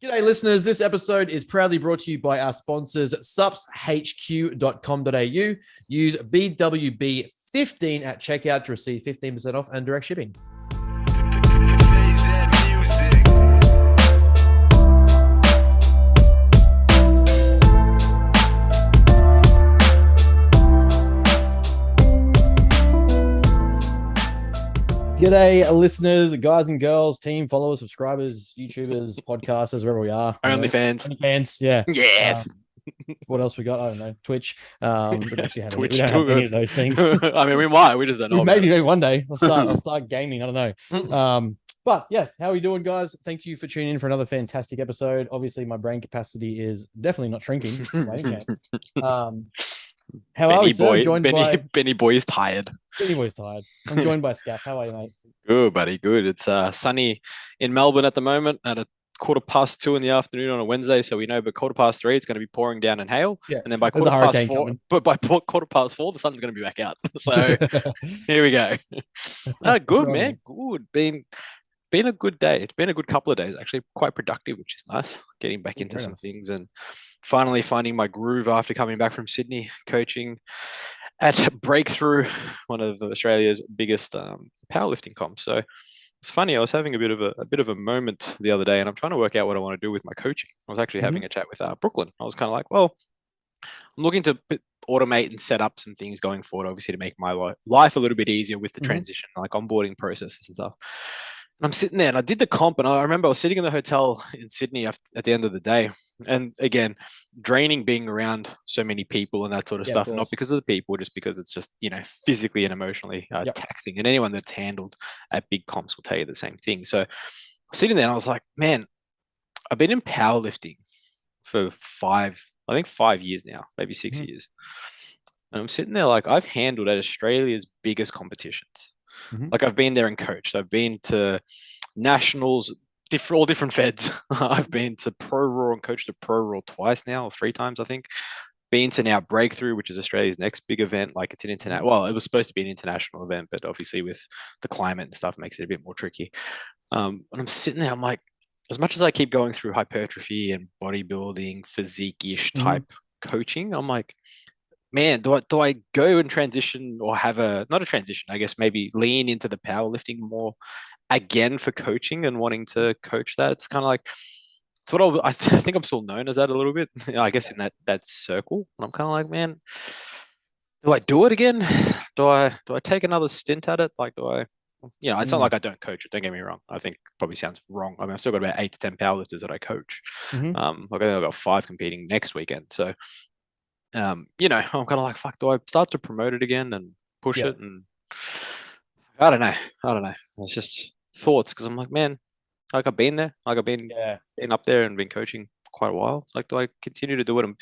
G'day, listeners. This episode is proudly brought to you by our sponsors, supshq.com.au. Use BWB15 at checkout to receive 15% off and direct shipping. G'day, listeners, guys and girls, team, followers, subscribers, YouTubers, podcasters, wherever we are. OnlyFans. OnlyFans, yeah. Yes. What else we got? I don't know. Twitch. We don't actually have Twitch we don't have any of those things. I mean, we might. We just don't know. Maybe one day I'll start gaming. I don't know. But yes, how are we doing, guys? Thank you for tuning in for another fantastic episode. Obviously, my brain capacity is definitely not shrinking by any chance. How Benny are we, boy, sir? Joined Benny, by Benny boy is tired. Benny Boy's tired. I'm joined by Scaff. How are you, mate? Good, buddy. Good. It's sunny in Melbourne at the moment at a 2:15 in the afternoon on a Wednesday. So we know by 3:15 it's going to be pouring down in hail. Yeah, and then by there's a 4:04, hurricane but by 4:15 the sun's going to be back out. So here we go. Good, man. Good. Been a good day. It's been a good couple of days, actually, quite productive, which is nice. Getting back into some things and finally finding my groove after coming back from Sydney, coaching at Breakthrough, one of Australia's biggest powerlifting comps. So it's funny. I was having a bit of a moment the other day, and I'm trying to work out what I want to do with my coaching. I was actually having a chat with Brooklyn. I was kind of like, well, I'm looking to automate and set up some things going forward, obviously, to make my life a little bit easier with the transition, like onboarding processes and stuff. And I'm sitting there and I did the comp, and I remember I was sitting in the hotel in Sydney at the end of the day. And again, draining being around so many people and that sort of stuff, not because of the people, just because it's just, physically and emotionally taxing. And anyone that's handled at big comps will tell you the same thing. So sitting there and I was like, man, I've been in powerlifting for 5 years now, maybe 6 years. And I'm sitting there like I've handled at Australia's biggest competitions. Like I've been there and coached. I've been to nationals, all different feds. I've been to Pro Raw and coached at Pro Raw twice now, or 3 times, I think. Been to now Breakthrough, which is Australia's next big event. Like it's an international. Well, it was supposed to be an international event, but obviously with the climate and stuff makes it a bit more tricky. And I'm sitting there. I'm like, as much as I keep going through hypertrophy and bodybuilding, physique-ish type coaching, I'm like, man, do I go and transition or have not a transition, I guess maybe lean into the powerlifting more again for coaching and wanting to coach that? It's kind of like, it's what I think I'm still known as that a little bit, I guess, in that circle. And I'm kind of like, man, do I do it again? Do I take another stint at it? Like, it's not like I don't coach it. Don't get me wrong. I think it probably sounds wrong. I mean, I've still got about 8 to 10 powerlifters that I coach. I've got 5 competing next weekend. So, I'm kind of like, fuck, do I start to promote it again and push it? And I don't know. It's just thoughts, because I'm like, man, like I've been there, like I've been up there and been coaching quite a while. Like, do I continue to do it and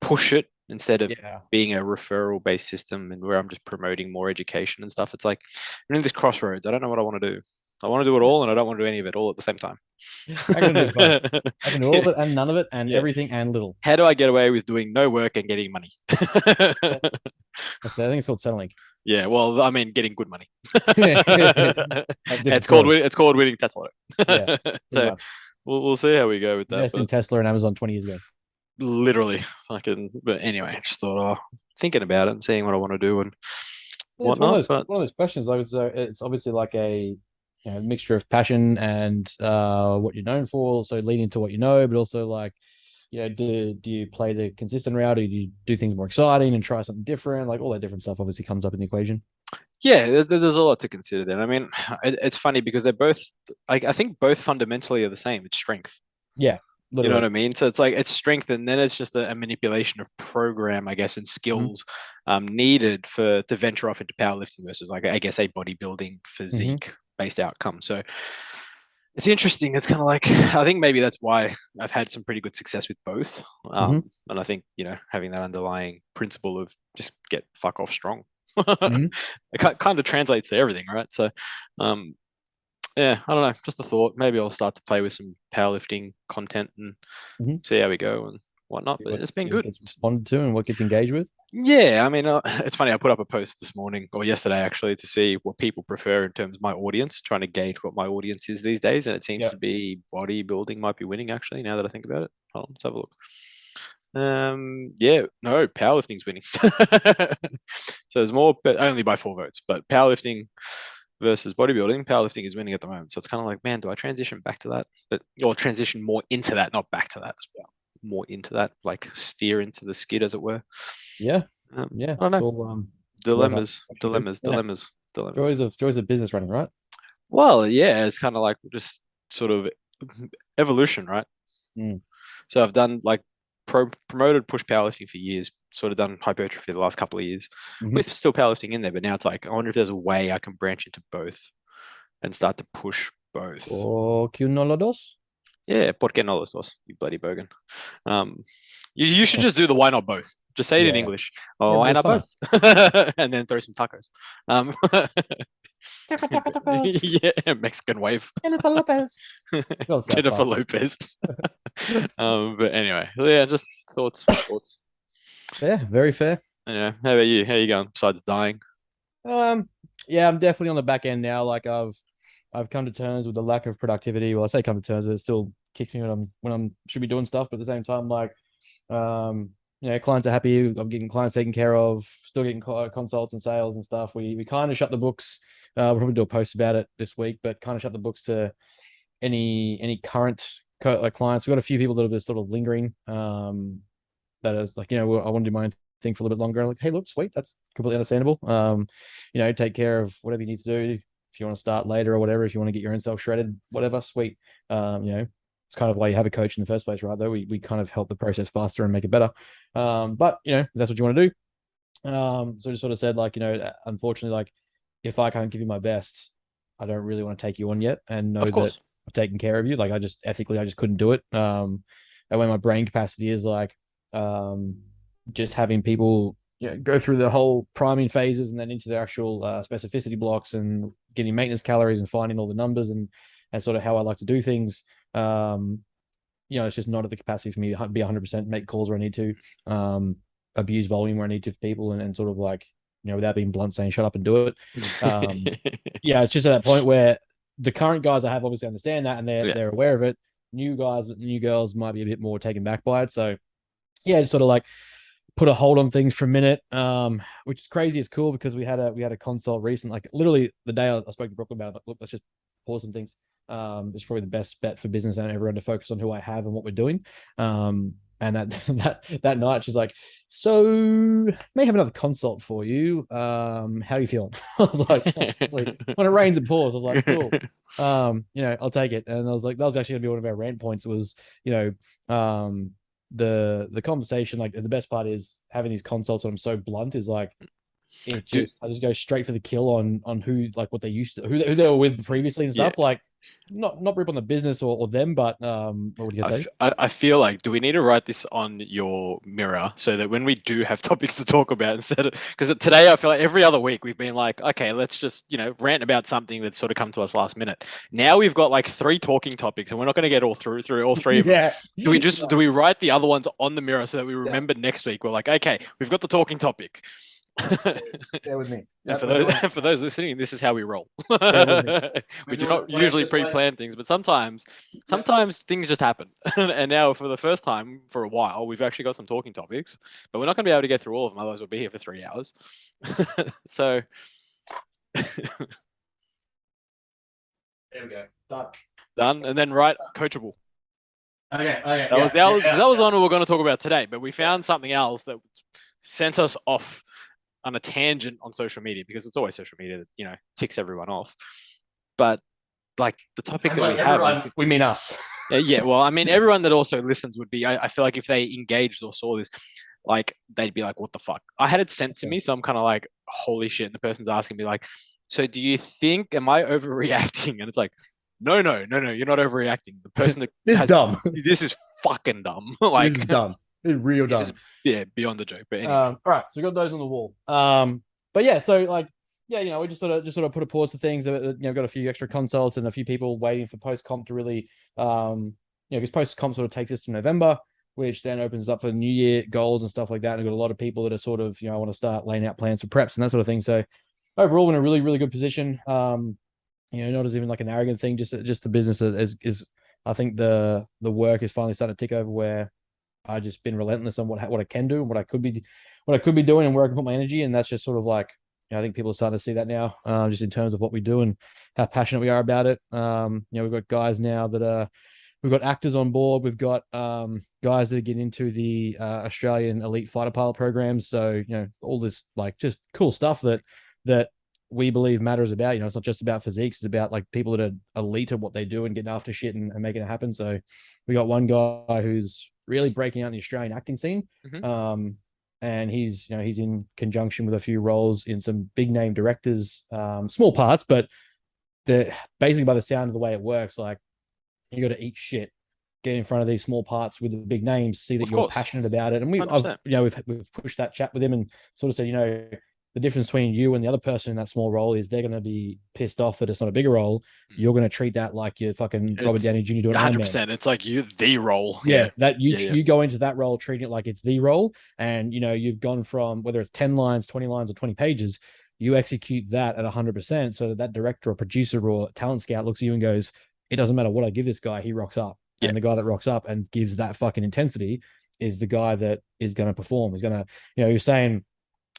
push it instead of being a referral based system and where I'm just promoting more education and stuff? It's like I'm in this crossroads. I don't know what I want to do. I want to do it all, and I don't want to do any of it all at the same time. I can do both. I can do all of it and none of it and everything and little. How do I get away with doing no work and getting money? I think it's called Centrelink. Yeah, well, I mean, getting good money. It's called winning Tesla. So we'll see how we go with that. Invest in Tesla and Amazon 20 years ago. Literally, but anyway, I just thought, thinking about it and seeing what I want to do and whatnot. One of those questions, like, it's obviously like a mixture of passion and what you're known for. So lean into what you know, but also like, do you play the consistent route, or do you do things more exciting and try something different? Like all that different stuff obviously comes up in the equation. Yeah, there's a lot to consider there. I mean, it's funny because they're both, I think both fundamentally are the same. It's strength. Yeah. Literally. You know what I mean? So it's like it's strength, and then it's just a manipulation of program, I guess, and skills needed to venture off into powerlifting versus, like, I guess, a bodybuilding physique based outcome. So it's interesting. It's kind of like, I think maybe that's why I've had some pretty good success with both. And I think, having that underlying principle of just get fuck off strong, it kind of translates to everything, right? So, yeah, I don't know. Just a thought. Maybe I'll start to play with some powerlifting content and see how we go. And whatnot. See But what, it's been see what good. gets responded to and what gets engaged with. Yeah, I mean, it's funny. I put up a post this morning or yesterday actually to see what people prefer in terms of my audience, trying to gauge what my audience is these days, and it seems Yeah. to be bodybuilding might be winning actually. Now that I think about it, hold on, let's have a look. Yeah, no, powerlifting's winning. So there's more, but only by 4 votes. But powerlifting versus bodybuilding, powerlifting is winning at the moment. So it's kind of like, man, do I transition back to that? But or transition more into that, not back to that as well. More into that, like steer into the skid, as it were. Yeah. I Yeah. don't It's know. all it's worth Dilemmas, asking to do. dilemmas, Yeah. dilemmas, dilemmas. Joys of business running, right? Well, yeah, it's kind of like just sort of evolution, right? Mm. So I've done like promoted push powerlifting for years, sort of done hypertrophy the last couple of years, Mhm. with still powerlifting in there. But now it's like, I wonder if there's a way I can branch into both and start to push both. ¿Por qué no los dos? Yeah, ¿por qué no los dos, you bloody bogan? You should just do the why not both. Just say it in Yeah. English. Yeah, Oh, but why it's not fun. both? And then throw some tacos. Tacos. Yeah, Mexican wave. Jennifer Lopez. Well, South Jennifer Park. Lopez. But anyway, yeah, just thoughts. Yeah, very fair. Yeah, how about you? How you going? Besides dying, Um, yeah, I'm definitely on the back end now. Like I've come to terms with the lack of productivity. Well, I say come to terms with it, it still kicks me when I'm should be doing stuff, but at the same time, like clients are happy. I'm getting clients taken care of, still getting consults and sales and stuff. We kind of shut the books. We'll probably do a post about it this week, but kind of shut the books to any current clients. We've got a few people that are sort of lingering. That is like, I want to do my own thing for a little bit longer. Like, hey, look, sweet, that's completely understandable. Take care of whatever you need to do. If you want to start later or whatever, if you want to get your own self shredded, whatever, sweet. It's kind of why you have a coach in the first place, right? Though we kind of help the process faster and make it better. But if that's what you want to do. So I just sort of said, like, unfortunately, like, if I can't give you my best, I don't really want to take you on yet, and know of that course. I'm taking care of you. Like, I just ethically, I just couldn't do it. And when my brain capacity is like, just having people go through the whole priming phases and then into the actual specificity blocks and getting maintenance calories and finding all the numbers and sort of how I like to do things. It's just not at the capacity for me to be 100%, make calls where I need to, abuse volume where I need to for people, and sort of like, without being blunt, saying shut up and do it. Yeah, it's just at that point where the current guys I have obviously understand that, and Yeah. they're aware of it. New guys, new girls might be a bit more taken back by it. So yeah, just sort of like put a hold on things for a minute, which is crazy. It's cool because we had a consult recent, like literally the day I spoke to Brooklyn about it, like, look, let's just pause some things. It's probably the best bet for business and everyone to focus on who I have and what we're doing. And that night she's like, so may have another consult for you. How are you feeling? I was like, oh, sweet. When it rains, it pours. I was like, cool. I'll take it. And I was like, that was actually gonna be one of our rant points was, the conversation, like the best part is having these consults when I'm so blunt is like, I just go straight for the kill on who, like, what they used to, who they were with previously and stuff. Yeah. Like, not rip on the business or them, but what would you say? I feel like, do we need to write this on your mirror so that when we do have topics to talk about, instead of, because today I feel like every other week we've been like, okay, let's just rant about something that's sort of come to us last minute. Now we've got like 3 talking topics and we're not going to get through all 3 of them. Do we write the other ones on the mirror so that we remember next week? We're like, okay, we've got the talking topic. Bear with me. And for those listening, this is how we roll. We do not usually pre-plan things, but sometimes things just happen. And now, for the first time for a while, we've actually got some talking topics, but we're not going to be able to get through all of them. Otherwise, we'll be here for 3 hours. So there we go. Done. Done. And then coachable. Okay. That was the one we were going to talk about today, but we found something else that sent us off on a tangent on social media, because it's always social media that ticks everyone off. But like the topic that we have, we mean us. Yeah. Well, I mean, everyone that also listens would be. I feel like if they engaged or saw this, like they'd be like, "What the fuck?" I had it sent to me, so I'm kind of like, "Holy shit!" And the person's asking me like, "So do you think am I overreacting?" And it's like, No, you're not overreacting. The person that this is dumb. This is fucking dumb. Like, this is dumb. It's real dumb. Beyond the joke. But anyway. All right, so we got those on the wall. But yeah, so like, yeah, we just sort of put a pause to things. Got a few extra consults and a few people waiting for post comp to really, because post comp sort of takes us to November. which then opens up for New Year goals and stuff like that. And I've got a lot of people that are sort of, I want to start laying out plans for preps and that sort of thing. So overall, we're in a really, really good position. Not as even like an arrogant thing, just the business is I think the work is finally starting to tick over where I've just been relentless on what I can do and what I could be doing and where I can put my energy. And that's just sort of like, I think people are starting to see that now, just in terms of what we do and how passionate we are about it. We've got guys now that we've got actors on board. We've got guys that are getting into the Australian elite fighter pilot programs. So, all this like just cool stuff that we believe matters about. It's not just about physiques. It's about like people that are elite at what they do and getting after shit and making it happen. So we got one guy who's really breaking out in the Australian acting scene. Mm-hmm. And he's in conjunction with a few roles in some big name directors, small parts, but the basically by the sound of the way it works, like you got to eat shit, get in front of these small parts with the big names, see that Of you're course. passionate about it. And I've we've pushed that chat with him and sort of said, the difference between you and the other person in that small role is they're going to be pissed off that it's not a bigger role. You're going to treat that like you're fucking Robert Downey Jr. doing 100%. It's like the role. Yeah, that you go into that role treating it like it's the role, and you've gone from whether it's 10 lines, 20 lines, or 20 pages, you execute that at 100%, so that director or producer or talent scout looks at you and goes, "It doesn't matter what I give this guy, he rocks up." Yeah. And the guy that rocks up and gives that fucking intensity is the guy that is going to perform. Is going to, you're saying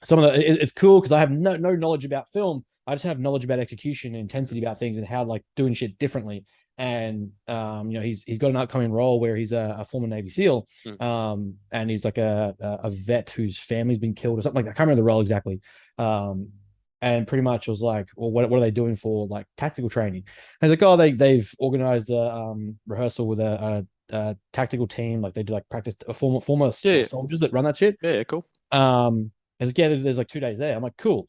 some of the it's cool because I have no knowledge about film. I just have knowledge about execution and intensity about things and how like doing shit differently. And he's got an upcoming role where he's a former Navy SEAL, and he's like a vet whose family's been killed or something like that. I can't remember the role exactly. And pretty much was like, well, what are they doing for like tactical training? And it's like, oh, they've organized a rehearsal with a tactical team, like they do like practice former soldiers that run that shit. Yeah, cool. Like, yeah, there's like 2 days there. I'm like, cool.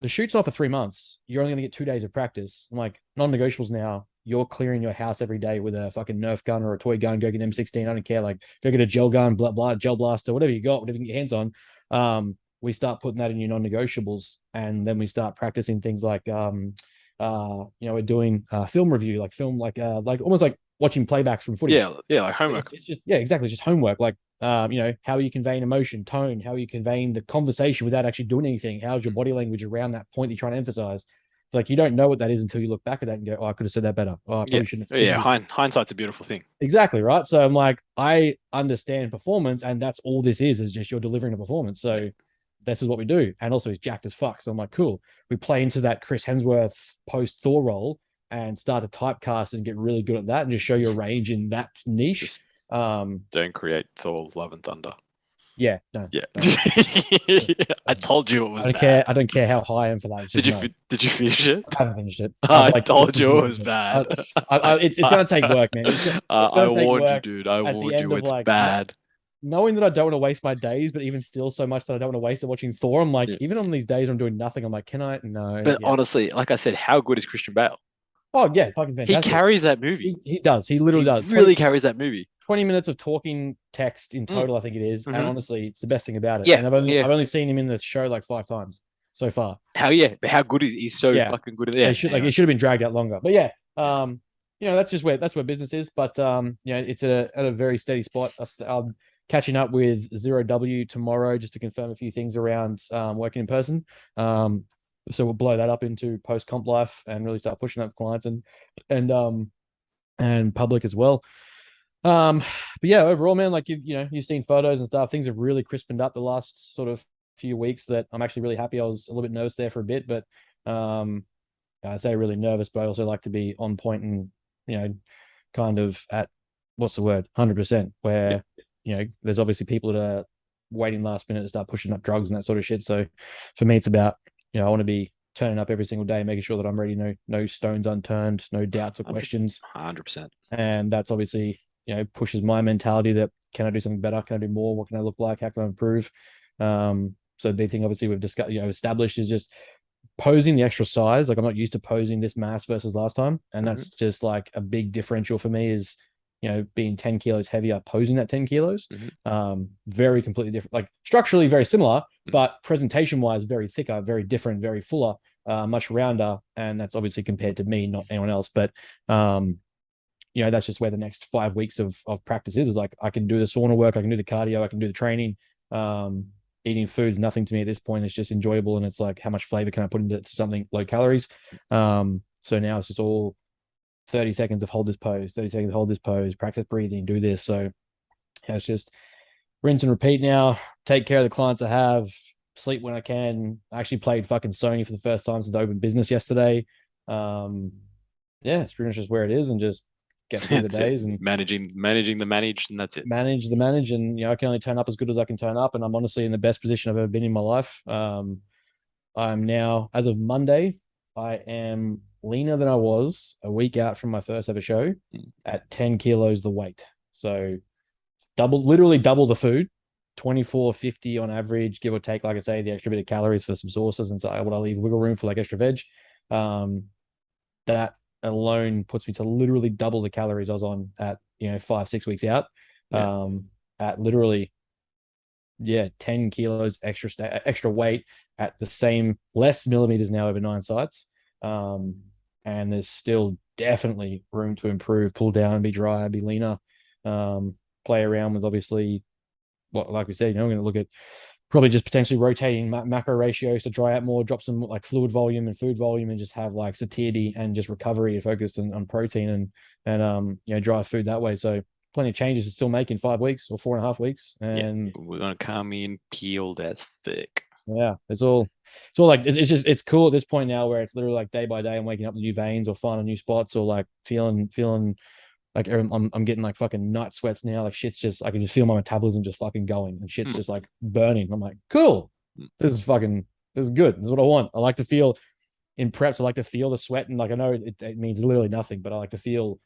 The shoot's not for 3 months. You're only going to get 2 days of practice. I'm like, non-negotiables now. You're clearing your house every day with a fucking Nerf gun or a toy gun. Go get an M16. I don't care. Like, go get a gel gun, gel blaster, whatever you got, whatever you can get your hands on. We start putting that in your non-negotiables, and then we start practicing things like, we're doing film review, like film, like almost like watching playbacks from footy. Yeah, like homework. It's just exactly, just homework. Like, how are you conveying emotion, tone? How are you conveying the conversation without actually doing anything? How's your body language around that point that you're trying to emphasize? It's like you don't know what that is until you look back at that and go, "Oh, I could have said that better. Oh, I probably shouldn't have." Yeah, hindsight's a beautiful thing. Exactly, right? So I'm like, I understand performance, and that's all this is just you're delivering a performance. So this is what we do. And also he's jacked as fuck. So I'm like, cool. We play into that Chris Hemsworth post Thor role and start to typecast and get really good at that and just show your range in that niche. Don't create Thor Love and Thunder. Yeah, no. Yeah. I told you it was bad. I don't care how high I am for that. Did you finish it? I haven't finished it. I told you it was bad. It's going to take work, man. I warned you, dude. I warned you. It's bad. Knowing that I don't want to waste my days, but even still so much that I don't want to waste it watching Thor, I'm like, even on these days I'm doing nothing, I'm like, can I? No. But honestly, like I said, how good is Christian Bale? Oh, yeah, fucking fantastic. He carries that movie. He does. He literally does. Really carries that movie. 20 minutes of talking text in total, I think it is. Mm-hmm. And honestly, it's the best thing about it. Yeah. And I've only seen him in the show like 5 times so far. How good is he? He's so fucking good at that. It should have been dragged out longer. But yeah, that's where business is. But it's at a very steady spot. I'm catching up with Zero W tomorrow just to confirm a few things around working in person. So we'll blow that up into post comp life and really start pushing that for clients and public as well. But yeah, overall, man, like you've seen photos and stuff. Things have really crispened up the last sort of few weeks. That I'm actually really happy. I was a little bit nervous there for a bit, but I say really nervous, but I also like to be on point and kind of at what's the word, 100%. Where there's obviously people that are waiting last minute to start pushing up drugs and that sort of shit. So for me, it's about I want to be turning up every single day, making sure that I'm ready, no stones unturned, no doubts or questions. 100%. And that's obviously pushes my mentality that can I do something better? Can I do more? What can I look like? How can I improve? So the big thing obviously we've discussed, established is just posing the extra size. Like I'm not used to posing this mass versus last time. And that's just like a big differential for me is, being 10 kilos heavier, posing that 10 kilos, very completely different, like structurally very similar, but presentation wise, very thicker, very different, very fuller, much rounder. And that's obviously compared to me, not anyone else. But that's just where the next 5 weeks of practice is like, I can do the sauna work, I can do the cardio, I can do the training. Eating food's nothing to me at this point. It's just enjoyable. And it's like, how much flavor can I put into something low calories? So now it's just all 30 seconds of hold this pose, 30 seconds of hold this pose, practice breathing, do this. So it's just rinse and repeat now, take care of the clients I have, sleep when I can. I actually played fucking Sony for the first time since I opened business yesterday. It's pretty much just where it is, and just get through the days and managing the manage, and that's it. Manage the manage, and I can only turn up as good as I can turn up, and I'm honestly in the best position I've ever been in my life. I'm now, as of Monday, I am leaner than I was a week out from my first ever show at 10 kilos the weight. So literally double the food, 2450 on average, give or take, like I say, the extra bit of calories for some sauces, and so I leave wiggle room for like extra veg. That alone puts me to literally double the calories I was on at 5-6 weeks out. At literally 10 kilos extra weight at the same less millimeters now over 9 sites. And there's still definitely room to improve, pull down, be drier, be leaner, play around with, obviously, like we said, I'm going to look at probably just potentially rotating macro ratios to dry out more, drop some like fluid volume and food volume, and just have like satiety and just recovery and focus on protein and dry food that way. So plenty of changes to still make in 5 weeks or 4.5 weeks. And we're going to come in peeled as thick. Yeah, it's all like, it's cool at this point now, where it's literally like day by day I'm waking up with new veins or finding new spots, or like feeling like I'm getting like fucking night sweats now. Like shit's just, I can just feel my metabolism just fucking going, and shit's just like burning. I'm like, cool. This is good. This is what I want. I like to feel in preps. I like to feel the sweat, and like, I know it means literally nothing, but I like to feel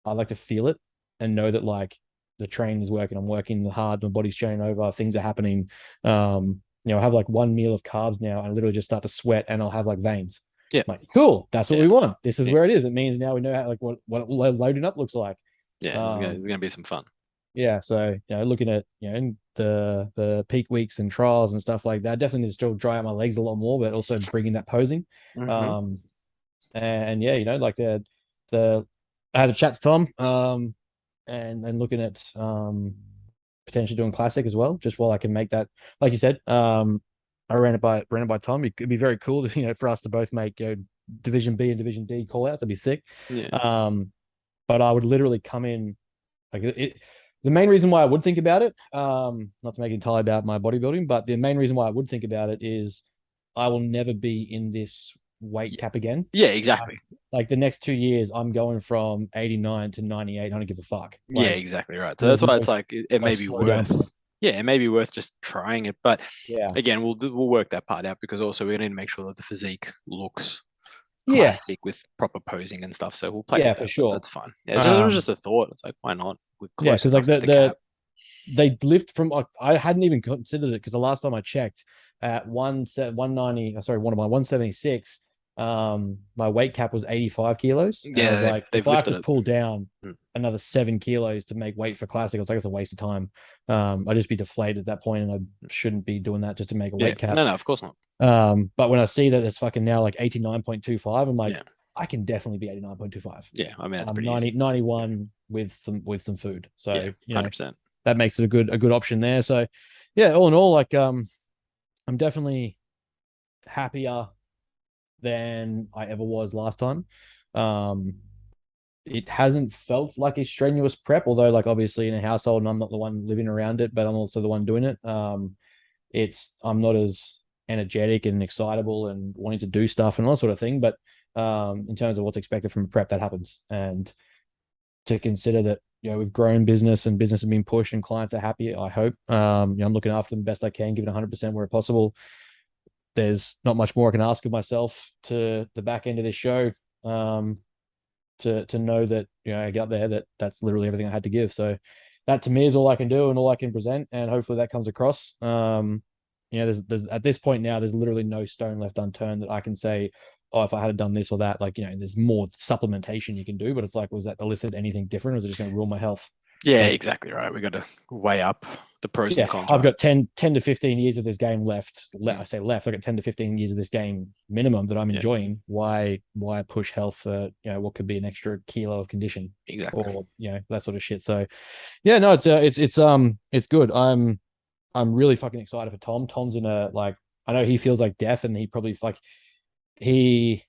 it and know that like the training is working. I'm working hard. My body's churning over. Things are happening. I have like one meal of carbs now, and I literally just start to sweat, and I'll have like veins. Yeah. Like, cool. That's what we want. This is where it is. It means now we know how, like, what loading up looks like. Yeah, it's gonna be some fun. Yeah. So, looking at, the peak weeks and trials and stuff like that, definitely need to still dry out my legs a lot more, but also bringing that posing. And like I had a chat to Tom, and looking at, potentially doing classic as well, just while I can make that, like you said, I ran it by Tom. It could be very cool to, for us to both make Division B and Division D call outs. That'd be sick. Yeah. But I would literally come in like it. The main reason why I would think about it, not to make it entirely about my bodybuilding, but the main reason why I would think about it is I will never be in this weight cap again. Yeah, exactly. Like the next 2 years, I'm going from 89 to 98. I don't give a fuck. Like, yeah, exactly right. So that's why it's like it may be worth. Yeah, it may be worth just trying it, but again, we'll work that part out, because also we need to make sure that the physique looks classic with proper posing and stuff. So we'll play. Yeah, for sure. That's fine. Yeah, it was just a thought. It's like, why not? Because like they lift from. I hadn't even considered it, because the last time I checked at 190, sorry, 176. My weight cap was 85 kilos. Yeah, I was like, if I have to pull down another 7 kilos to make weight for classic, it's like, it's a waste of time. I'd just be deflated at that point, and I shouldn't be doing that just to make a weight cap. No, of course not. But when I see that it's fucking now like 89.25, I'm like, I can definitely be 89.25. Yeah, I mean, that's pretty 91 with some food. So 100%. That makes it a good option there. So yeah, all in all, like I'm definitely happier than I ever was last time. It hasn't felt like a strenuous prep, although like obviously in a household and I'm not the one living around it, but I'm also the one doing it. I'm not as energetic and excitable and wanting to do stuff and all that sort of thing. But in terms of what's expected from a prep, that happens. And to consider that, we've grown business and business has been pushed and clients are happy, I hope. I'm looking after them best I can, giving 100% where possible. There's not much more I can ask of myself to the back end of this show, to know that, I got there, that's literally everything I had to give. So that to me is all I can do and all I can present. And hopefully that comes across. There's at this point now, there's literally no stone left unturned that I can say, oh, if I had done this or that, like, there's more supplementation you can do, but it's like, was that elicit anything different? Or was it just going to ruin my health? Yeah, exactly right. We got to weigh up The pros and cons. I've Right? got 10 to 15 years of this game left. I say left. I got 10 to 15 years of this game minimum that I'm Yeah. enjoying. Why push health for what could be an extra kilo of condition Exactly. or that sort of shit. So yeah, no, it's good. I'm really fucking excited for Tom. Tom's in a I know he feels like death, and he probably he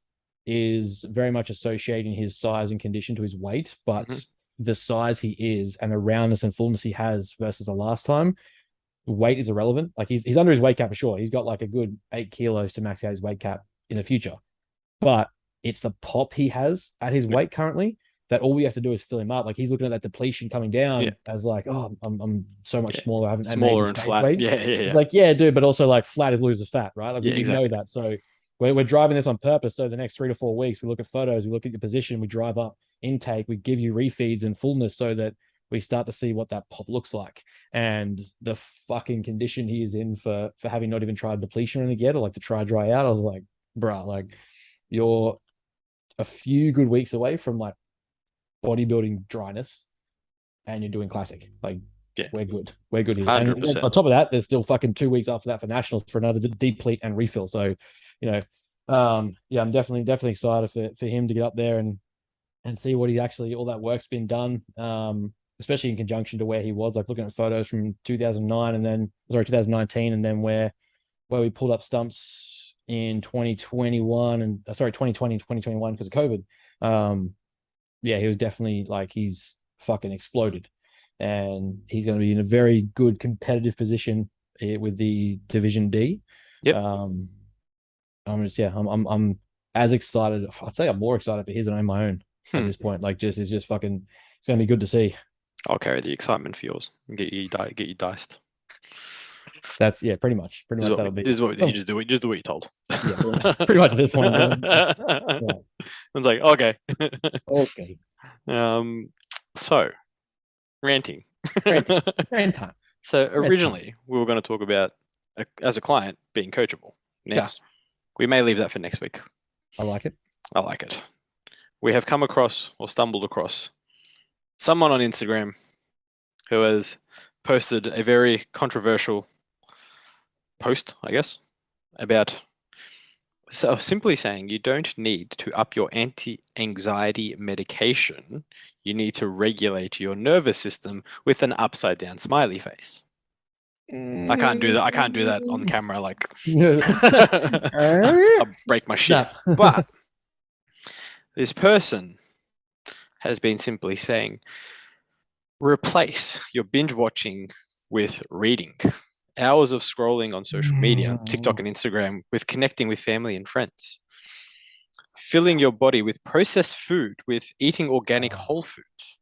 is very much associating his size and condition to his weight, but the size he is and the roundness and fullness he has versus the last time, weight is irrelevant. Like he's under his weight cap for sure. He's got like a good 8 kilos to max out his weight cap in the future, but it's the pop he has at his weight currently that all we have to do is fill him up. Like he's looking at that depletion coming down as like, oh, I'm so much smaller. I haven't smaller and flat. Weight. Yeah. It's like, yeah, dude, but also like flat is loses fat, right? Like we know that. So we're driving this on purpose. So the next 3 to 4 weeks, we look at photos, we look at your position, we drive up intake, we give you refeeds and fullness so that we start to see what that pop looks like. And the fucking condition he is in for having not even tried depletion or anything yet, or like to try dry out, I was like, bruh, like you're a few good weeks away from like bodybuilding dryness and you're doing classic. Like we're good here. 100%. And on top of that, there's still fucking 2 weeks after that for nationals for another deplete and refill. So I'm definitely excited for him to get up there and see what he actually, all that work's been done, especially in conjunction to where he was, like looking at photos from 2019, and then where we pulled up stumps in 2021 and 2020 and 2021 because of COVID. He was definitely like, he's fucking exploded, and he's going to be in a very good competitive position with the Division D. Yep. I'm as excited. I'd say I'm more excited for his than I am my own at this point. Like, it's just fucking. It's going to be good to see. I'll carry the excitement for yours and get you diced. That's pretty much. This is what you just do. Just do what you're told. Yeah, pretty much at this point. It's like okay. Okay. So ranting. Rant time. So originally we were going to talk about as a client being coachable. Now we may leave that for next week. I like it. We have come across or stumbled across someone on Instagram who has posted a very controversial post, I guess, about simply saying you don't need to up your anti-anxiety medication. You need to regulate your nervous system with an upside down smiley face. I can't do that on camera. Like, I'll break my shit. But this person has been simply saying, replace your binge watching with reading. Hours of scrolling on social media, TikTok and Instagram, with connecting with family and friends. Filling your body with processed food with eating organic whole foods.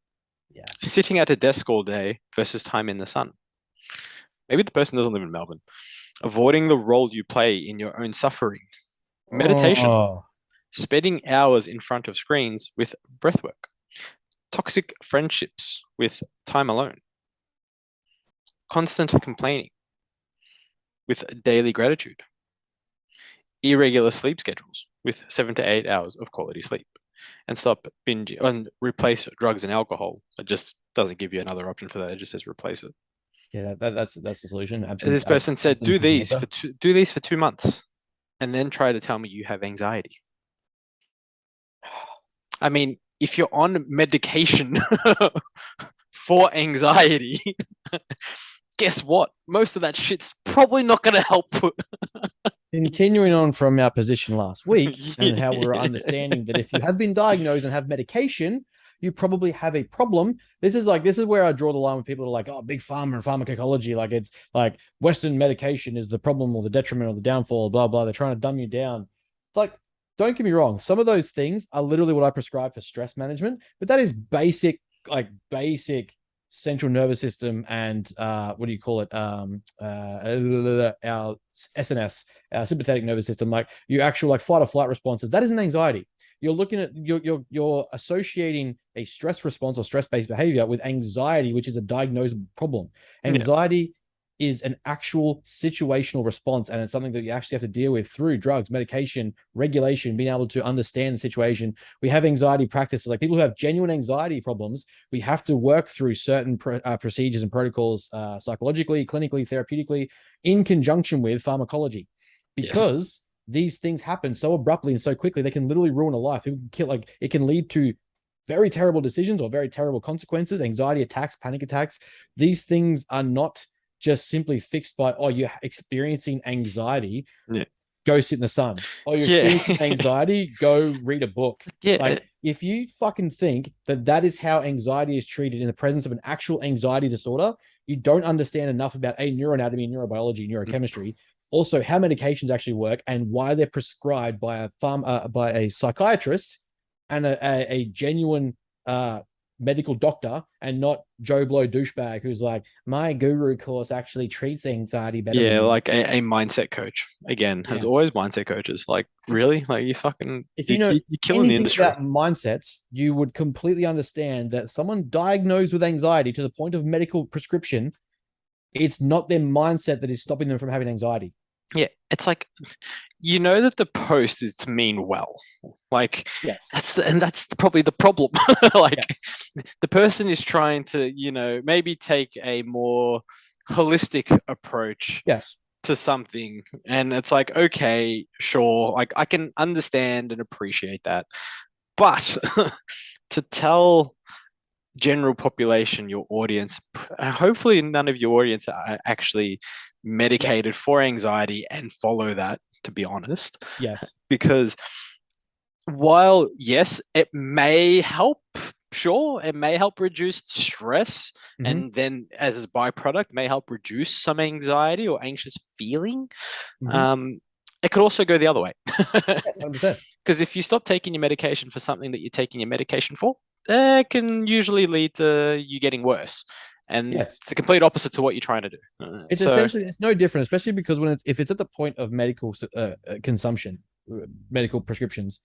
Yes. Sitting at a desk all day versus time in the sun. Maybe the person doesn't live in Melbourne. Avoiding the role you play in your own suffering. Meditation. Spending hours in front of screens with breathwork. Toxic friendships with time alone. Constant complaining with daily gratitude. Irregular sleep schedules with 7 to 8 hours of quality sleep. And stop binging and replace drugs and alcohol. It just doesn't give you another option for that. It just says replace it. Yeah, that's the solution. This person said, do these for 2 months, and then try to tell me you have anxiety. I mean, if you're on medication for anxiety, guess what? Most of that shit's probably not going to help. Continuing on from our position last week and how we're understanding that if you have been diagnosed and have medication, you probably have a problem. This is where I draw the line with people who are like, oh, big pharma and pharmacology. Like, it's like Western medication is the problem or the detriment or the downfall, blah, blah. They're trying to dumb you down. It's like, don't get me wrong. Some of those things are literally what I prescribe for stress management, but that is basic central nervous system and our SNS, our sympathetic nervous system, like your actual like fight or flight responses. That is an anxiety. You're looking at you're associating a stress response or stress-based behavior with anxiety, which is a diagnosed problem. Anxiety is an actual situational response, and it's something that you actually have to deal with through drugs, medication, regulation, being able to understand the situation. We have anxiety practices, like people who have genuine anxiety problems. We have to work through certain procedures and protocols, psychologically, clinically, therapeutically, in conjunction with pharmacology, because these things happen so abruptly and so quickly. They can literally ruin a life. It can kill, like it can lead to very terrible decisions or very terrible consequences, anxiety attacks, panic attacks. These things are not just simply fixed by, oh, you're experiencing anxiety, go sit in the sun. Oh, you're experiencing anxiety, go read a book. Like, if you fucking think that that is how anxiety is treated in the presence of an actual anxiety disorder, you don't understand enough about neuroanatomy, neurobiology, neurochemistry. Also, how medications actually work and why they're prescribed by a psychiatrist and a genuine medical doctor, and not Joe Blow douchebag who's like, my guru course actually treats anxiety better. Yeah, like a mindset coach. Again, there's always mindset coaches. Like, really? Like, you fucking, if you know you're killing the industry. About mindsets, you would completely understand that someone diagnosed with anxiety to the point of medical prescription, it's not their mindset that is stopping them from having anxiety. Yeah, it's like, you know that the post is to mean well. Like, that's probably the problem. Like, the person is trying to, maybe take a more holistic approach to something. And it's like, okay, sure, like I can understand and appreciate that. But to tell general population, your audience, hopefully none of your audience are actually medicated for anxiety and follow that, to be honest. Because while, yes, it may help, sure, it may help reduce stress, and then as a byproduct may help reduce some anxiety or anxious feeling. It could also go the other way. 100%. Because if you stop taking your medication for something that you're taking your medication for, it can usually lead to you getting worse. And it's the complete opposite to what you're trying to do. It's essentially, it's no different, especially because if it's at the point of medical consumption, medical prescriptions,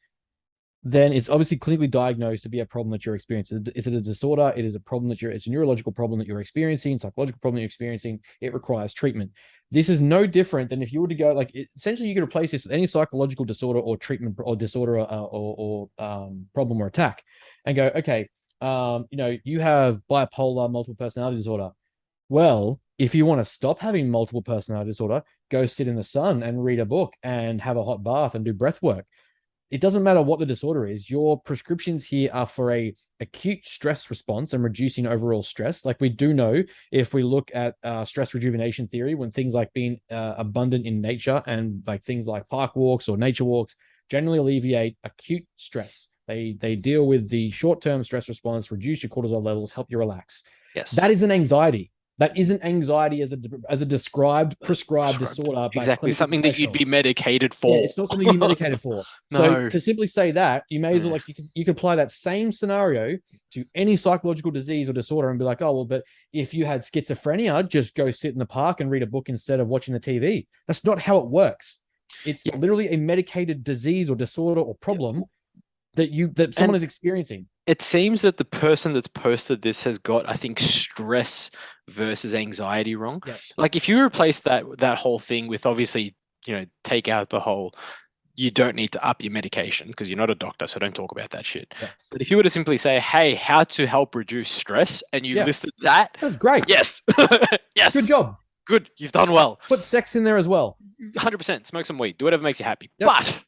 then it's obviously clinically diagnosed to be a problem that you're experiencing. Is it a disorder? It is a problem it's a neurological problem that you're experiencing, psychological problem that you're experiencing. It requires treatment. This is no different than if you were to go, like, essentially you could replace this with any psychological disorder or treatment or disorder or problem or attack, and go, okay, you have bipolar, multiple personality disorder. Well, if you want to stop having multiple personality disorder, go sit in the sun and read a book and have a hot bath and do breath work. It doesn't matter what the disorder is. Your prescriptions here are for a acute stress response and reducing overall stress. Like, we do know, if we look at stress rejuvenation theory, when things like being abundant in nature and like things like park walks or nature walks generally alleviate acute stress. They deal with the short-term stress response, reduce your cortisol levels, help you relax. That is an anxiety. That isn't anxiety as a prescribed disorder. Exactly, something that you'd be medicated for. Yeah, it's not something you're medicated for. So to simply say that, you may as well, like, you could apply that same scenario to any psychological disease or disorder and be like, oh, well, but if you had schizophrenia, just go sit in the park and read a book instead of watching the TV. That's not how it works. It's literally a medicated disease or disorder or problem that someone is experiencing. It seems that the person that's posted this has got, I think, stress versus anxiety wrong. Like, if you replace that whole thing with, obviously, take out the whole, you don't need to up your medication because you're not a doctor, so don't talk about that shit. But if you were to simply say, hey, how to help reduce stress, and you listed that's great. Yes. Good job. Good. You've done well. Put sex in there as well. 100%. Smoke some weed. Do whatever makes you happy. But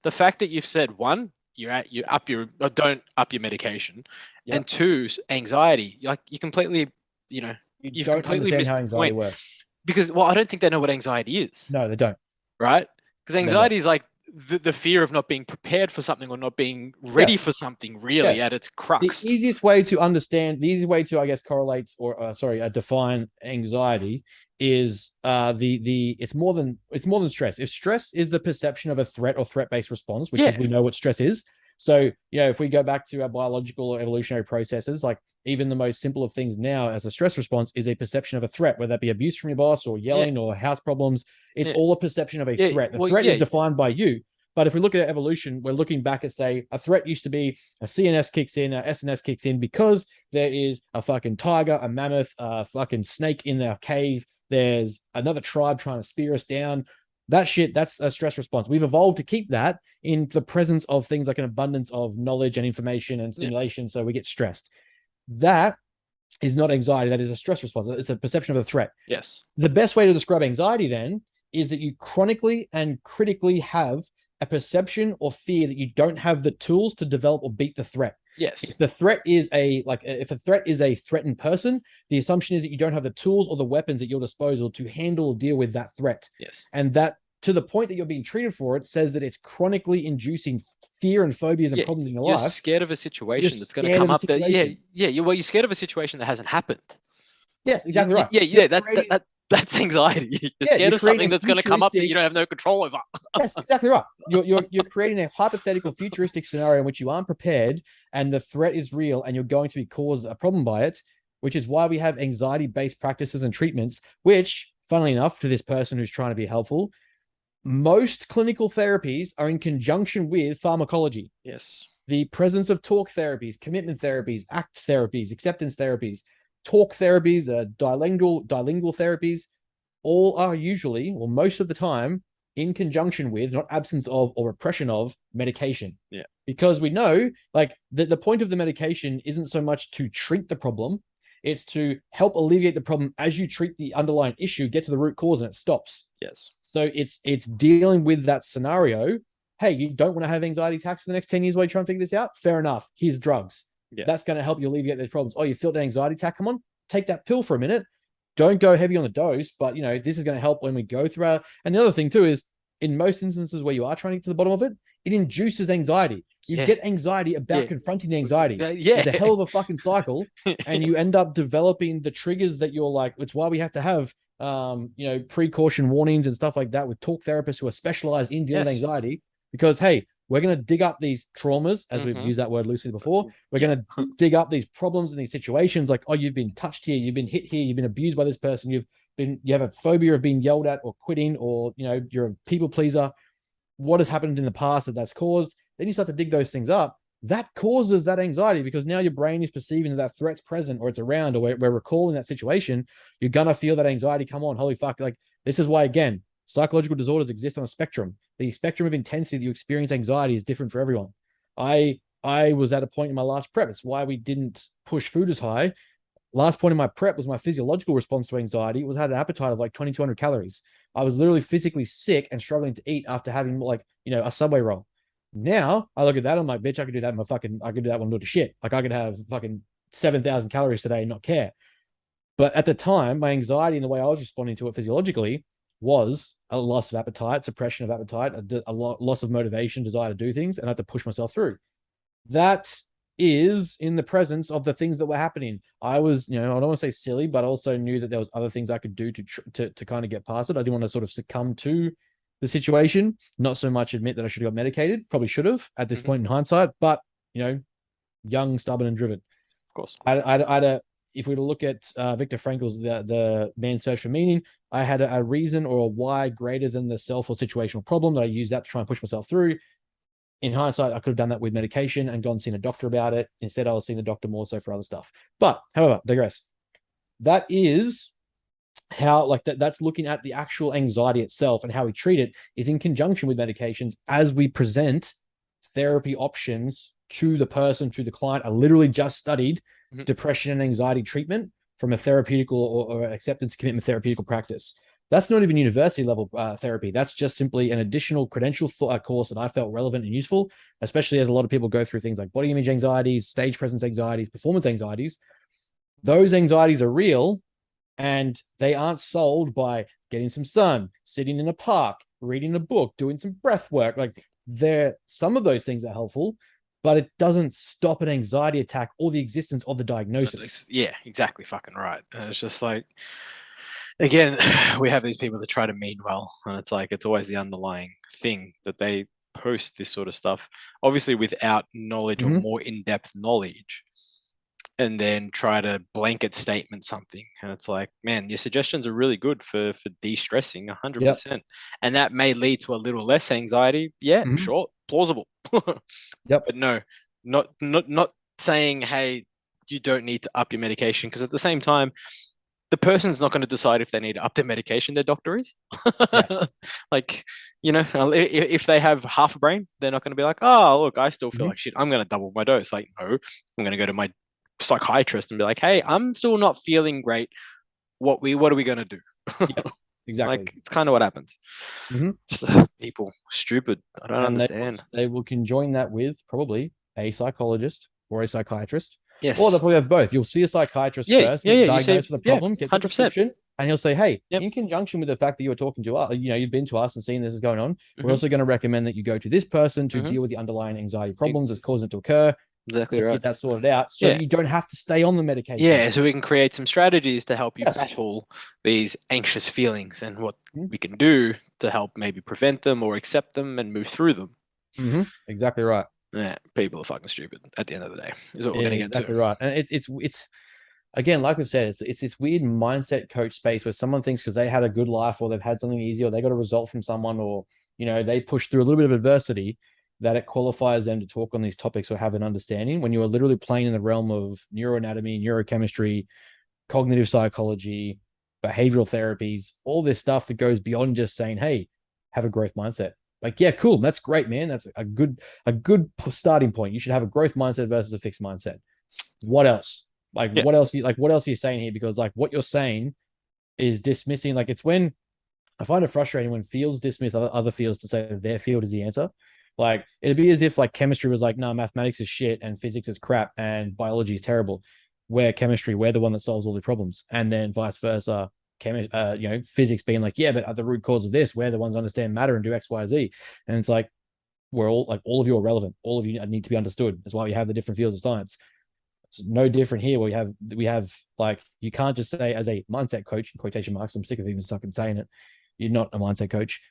the fact that you've said, one, don't up your medication, and two, anxiety, like, you completely, you've don't completely understand missed how the anxiety point. works. Because, well, I don't think they know what anxiety is. No, they don't. Right? Because anxiety is like the fear of not being prepared for something or not being ready for something, really, at its crux. The easiest way to understand, I guess, correlate or define anxiety is it's more than stress. If stress is the perception of a threat or threat-based response, which is, we know what stress is. So, if we go back to our biological or evolutionary processes, like, even the most simple of things now as a stress response is a perception of a threat, whether that be abuse from your boss or yelling or house problems. It's all a perception of a threat. The threat is defined by you. But if we look at evolution, we're looking back at, say, a threat used to be a CNS kicks in, a SNS kicks in because there is a fucking tiger, a mammoth, a fucking snake in their cave there's another tribe trying to spear us down. That shit, that's a stress response. We've evolved to keep that in the presence of things like an abundance of knowledge and information and stimulation. So we get stressed. That is not anxiety. That is a stress response. It's a perception of a threat. Yes. The best way to describe anxiety then is that you chronically and critically have a perception or fear that you don't have the tools to develop or beat the threat. Yes. If the threat is if a threat is a threatened person, the assumption is that you don't have the tools or the weapons at your disposal to handle or deal with that threat. Yes. And that, to the point that you're being treated for it, says that it's chronically inducing fear and phobias and problems in your life. You're scared of a situation that's going to come up. You're scared of a situation that hasn't happened. Yes, exactly right. Yeah. That's anxiety. You're scared of something that's going to come up that you don't have no control over. Yes, exactly right. You're creating a hypothetical futuristic scenario in which you aren't prepared and the threat is real and you're going to be caused a problem by it, which is why we have anxiety-based practices and treatments, which, funnily enough, to this person who's trying to be helpful, most clinical therapies are in conjunction with pharmacology. Yes. The presence of talk therapies, commitment therapies, ACT therapies, acceptance therapies, talk therapies, dilingual therapies, all are usually, or most of the time, in conjunction with, not absence of or repression of, medication. Yeah. Because we know, like, the point of the medication isn't so much to treat the problem, it's to help alleviate the problem as you treat the underlying issue, get to the root cause, and it stops. Yes. So it's dealing with that scenario. Hey, you don't want to have anxiety attacks for the next 10 years while you try and figure this out? Fair enough. Here's drugs. Yeah. That's going to help you alleviate those problems. Oh, you feel the anxiety attack? Come on, take that pill for a minute. Don't go heavy on the dose, but this is going to help when we go through our. And the other thing too is, in most instances where you are trying to get to the bottom of it, it induces anxiety. You get anxiety about confronting the anxiety. It's a hell of a fucking cycle, and you end up developing the triggers that you're like. It's why we have to have precaution warnings and stuff like that with talk therapists who are specialized in dealing with anxiety. Because hey, we're going to dig up these traumas, as we've used that word loosely before. We're going to dig up these problems and these situations like, oh, you've been touched here, you've been hit here, you've been abused by this person, you have a phobia of being yelled at or quitting, or, you're a people pleaser. What has happened in the past that's caused? Then you start to dig those things up. That causes that anxiety because now your brain is perceiving that threat's present or it's around or we're recalling that situation. You're going to feel that anxiety come on. Holy fuck. Like, this is why, again, psychological disorders exist on a spectrum. The spectrum of intensity that you experience anxiety is different for everyone. I was at a point in my last prep. It's why we didn't push food as high. Last point in my prep was my physiological response to anxiety was had an appetite of like 2,200 calories. I was literally physically sick and struggling to eat after having a Subway roll. Now I look at that, I'm like, bitch, I could do that I could do that one to shit. Like, I could have fucking 7,000 calories today and not care. But at the time, my anxiety and the way I was responding to it physiologically was a loss of appetite, suppression of appetite, a loss of motivation, desire to do things, and I had to push myself through. That is in the presence of the things that were happening. I was, I don't want to say silly, but I also knew that there was other things I could do to kind of get past it. I didn't want to sort of succumb to the situation, not so much admit that I should have got medicated. Probably should have at this point in hindsight, but young, stubborn, and driven. Of course. If we were to look at Viktor Frankl's the Man's Search for Meaning, I had a reason or a why greater than the self or situational problem that I used that to try and push myself through. In hindsight, I could have done that with medication and gone and seen a doctor about it. Instead, I was seeing a doctor more so for other stuff. But, however, digress. That is how, that's looking at the actual anxiety itself, and how we treat it is in conjunction with medications as we present therapy options to the person, to the client. I literally just studied depression and anxiety treatment from a therapeutic or acceptance commitment therapeutic practice. That's not even university level therapy. That's just simply an additional credential course that I felt relevant and useful, especially as a lot of people go through things like body image anxieties, stage presence anxieties, performance anxieties. Those anxieties are real, and they aren't solved by getting some sun, sitting in a park, reading a book, doing some breath work. Some of those things are helpful, but it doesn't stop an anxiety attack or the existence of the diagnosis. Yeah, exactly fucking right. And it's just like, again, we have these people that try to mean well, and it's like, it's always the underlying thing that they post this sort of stuff, obviously without knowledge or more in-depth knowledge, and then try to blanket statement something. And it's like, man, your suggestions are really good for de-stressing 100%. And that may lead to a little less anxiety. Yeah, sure, plausible. But no, not saying, hey, you don't need to up your medication, because at the same time, the person's not going to decide if they need to up their medication, their doctor is. Yeah. Like, if they have half a brain, they're not going to be like, oh, look, I still feel Mhm. like shit. I'm going to double my dose. Like, no, I'm going to go to my psychiatrist and be like, hey, I'm still not feeling great. What are we going to do? Yeah, exactly. Like, it's kind of what happens. Mhm. Just people stupid. I don't And understand. they will conjoin that with probably a psychologist or a psychiatrist, or they'll Yes. probably have both. You'll see a psychiatrist Yeah, first, yeah, get yeah. You say, diagnosed with a yeah, problem, get the 100%. prescription, and he'll say, "Hey, Yep. in conjunction with the fact that you were talking to us, you've been to us and seen this is going on, we're Mhm, also going to recommend that you go to this person to mhm. deal with the underlying anxiety problems that's causing it to occur. Exactly Let's right. get that sorted out so Yeah. that you don't have to stay on the medication." Yeah, so we can create some strategies to help you Yes. battle these anxious feelings and what Mhm. we can do to help maybe prevent them or accept them and move through them. Exactly right. Yeah, people are fucking stupid at the end of the day, is what we're Yeah, going to get to. exactly right. And it's again, like we've said, it's this weird mindset coach space where someone thinks because they had a good life or they've had something easy or they got a result from someone or they pushed through a little bit of adversity that it qualifies them to talk on these topics or have an understanding when you are literally playing in the realm of neuroanatomy, neurochemistry, cognitive psychology, behavioral therapies, all this stuff that goes beyond just saying, hey, have a growth mindset. Like, yeah, cool. That's great, man. That's a good starting point. You should have a growth mindset versus a fixed mindset. What else? Like, Yeah, what else are you saying here? Because like what you're saying is dismissing. Like, it's when I find it frustrating when fields dismiss other fields to say that their field is the answer. Like, it'd be as if like chemistry was like, no, mathematics is shit and physics is crap and biology is terrible. We're chemistry, we're the one that solves all the problems, and then vice versa. Physics being like, yeah, but at the root cause of this, we're the ones that understand matter and do X, Y, Z. And it's like we're all of you are relevant. All of you need to be understood. That's why we have the different fields of science. It's no different here. We have like you can't just say as a mindset coach in quotation marks. I'm sick of even fucking saying it. You're not a mindset coach.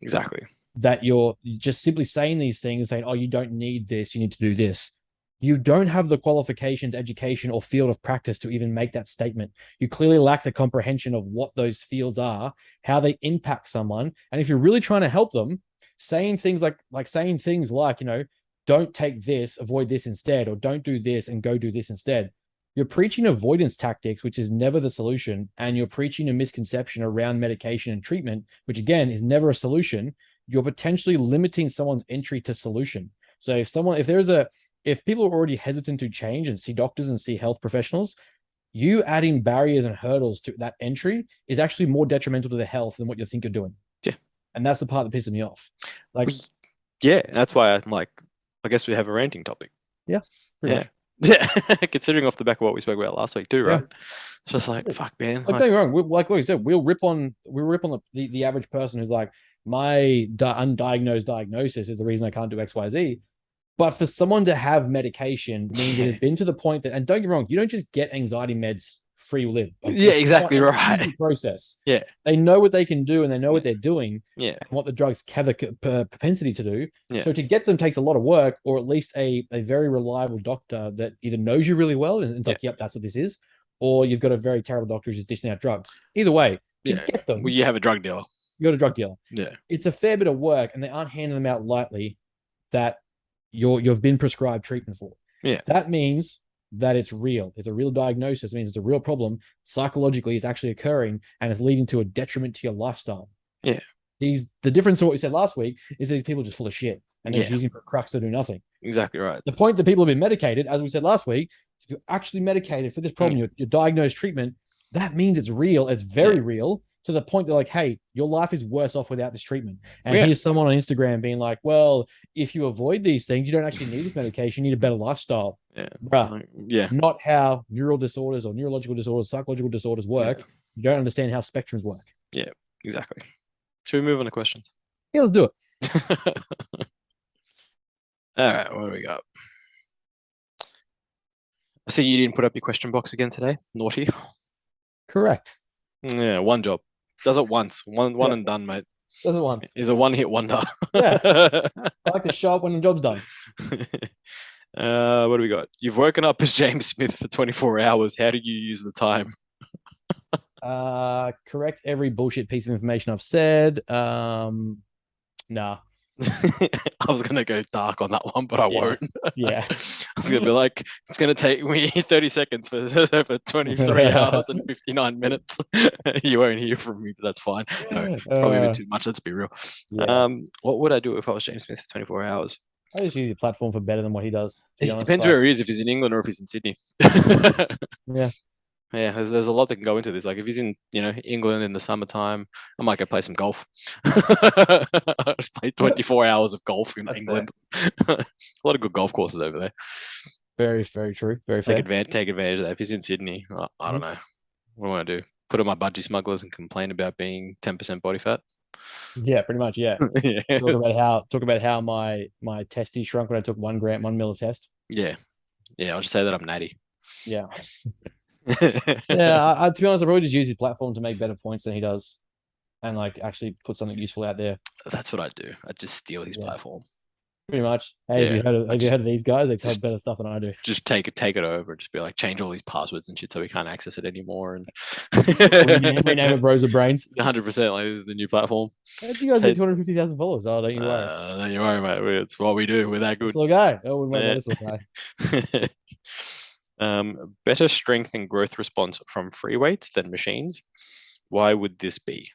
exactly. That you're just simply saying these things, saying, "Oh, you don't need this. You need to do this." You don't have the qualifications, education, or field of practice to even make that statement. You clearly lack the comprehension of what those fields are, how they impact someone, and if you're really trying to help them, saying things like saying things like, don't take this, avoid this instead, or don't do this and go do this instead. You're preaching avoidance tactics, which is never the solution, and you're preaching a misconception around medication and treatment, which again is never a solution. You're potentially limiting someone's entry to solution. So if people are already hesitant to change and see doctors and see health professionals, you adding barriers and hurdles to that entry is actually more detrimental to their health than what you think you're doing. Yeah. And that's the part that pisses me off. Like, Yeah, that's why I'm like, I guess we have a ranting topic. yeah, Yeah. much. Yeah, considering off the back of what we spoke about last week too, right? Yeah. It's just like, fuck, man. Like, don't get me wrong. Like you said, we'll rip on the average person who's like, my undiagnosed diagnosis is the reason I can't do X, Y, Z. But for someone to have medication means it has been to the point that, and don't get me wrong, you don't just get anxiety meds free will. Like, Yeah, it's exactly not an right. easy process. Yeah, They know what they can do and they know what they're doing yeah, and what the drugs have the propensity to do. yeah, So to get them takes a lot of work, or at least a very reliable doctor that either knows you really well and it's yeah, like, yep, that's what this is, or you've got a very terrible doctor who's just dishing out drugs. Either way, to yeah. get them, Well, you have a drug dealer. you got a drug dealer. Yeah, It's a fair bit of work, and they aren't handing them out lightly. That you've been prescribed treatment for. yeah, That means that it's real. It's a real diagnosis. It means it's a real problem. Psychologically, it's actually occurring and it's leading to a detriment to your lifestyle. yeah, The difference to what we said last week is these people are just full of shit and they're just yeah. using for crux to do nothing. Exactly right. The point that people have been medicated, as we said last week, if you're actually medicated for this problem, your diagnosed treatment, that means it's real. It's very real to the point that like, hey, your life is worse off without this treatment. And here's someone on Instagram being like, well, if you avoid these things, you don't actually need this medication. You need a better lifestyle. Yeah. Bruh, Yeah. not how neural disorders or neurological disorders, psychological disorders work. Yeah. You don't understand how spectrums work. Yeah, exactly. Should we move on to questions? Yeah, let's do it. All right, what do we got? I see you didn't put up your question box again today. Naughty. Correct. Yeah, one job. Does it once. One and done, mate. Does it once. Is a one-hit wonder. Yeah. I like to show up when the job's done. What do we got? You've woken up as James Smith for 24 hours. How do you use the time? Correct every bullshit piece of information I've said. Nah. I was gonna go dark on that one, but I Yeah. won't. Yeah. I was gonna be like, it's gonna take me 30 seconds for 23 hours and 59 minutes. You won't hear from me, but that's fine. No, it's probably a bit Uh, too much. Let's be real. yeah. What would I do if I was James Smith for 24 hours? I just use your platform for better than what he does, to be It honest. depends Like, where he is, if he's in England or if he's in Sydney. yeah. Yeah, there's a lot that can go into this. Like if he's in, England in the summertime, I might go play some golf. Just play 24 hours of golf in That's fair. England. A lot of good golf courses over there. Very, very true. Very fair. Take advantage of that. If he's in Sydney, I Mhm. don't know. What do I do? Put on my budgie smugglers and complain about being 10% body fat? Yeah, pretty much. Yeah. Yes. Talk about how my testy shrunk when I took 1 gram, 1 mil of test. Yeah. Yeah, I'll just say that I'm natty. Yeah. Yeah. To be honest, I probably just use his platform to make better points than he does, and like actually put something useful out there. That's what I do. I just steal his Yeah. platform. Pretty much. Hey, Yeah. I have you just heard of these guys? They tell just better stuff than I do. just take it over. Just be like, change all these passwords and shit so we can't access it anymore. And Rename it Bros of Brains. 100% like this is the new platform. How did you guys get Take, 250,000 followers? Oh, don't you worry. don't you worry, mate. It's what we do. We're that This good. little guy. I wouldn't worry about Yeah. this little guy. Better strength and growth response from free weights than machines. Why would this be?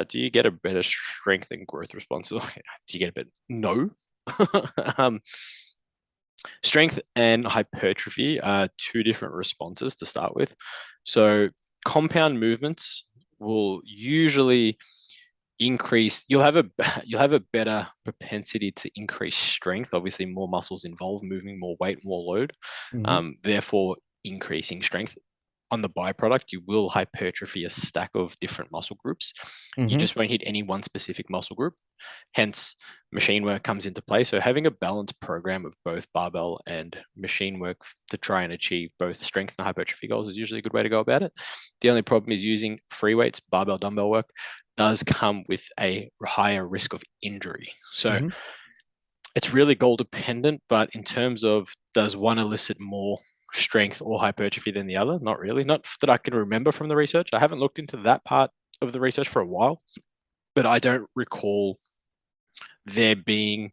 Do you get a better strength and growth response? Do you get a bit? No. um, strength and hypertrophy are two different responses to start with. So compound movements will usually increase. You'll have a better propensity to increase strength. Obviously, more muscles involved, moving more weight, more load. Mhm. Therefore, increasing strength. On the byproduct, you will hypertrophy a stack of different muscle groups. You Mhm. just won't hit any one specific muscle group. Hence, machine work comes into play. So having a balanced program of both barbell and machine work to try and achieve both strength and hypertrophy goals is usually a good way to go about it. The only problem is using free weights, barbell, dumbbell work does come with a higher risk of injury. So Mhm. it's really goal dependent, but in terms of does one elicit more strength or hypertrophy than the other? Not really. Not that I can remember from the research. I haven't looked into that part of the research for a while, but I don't recall there being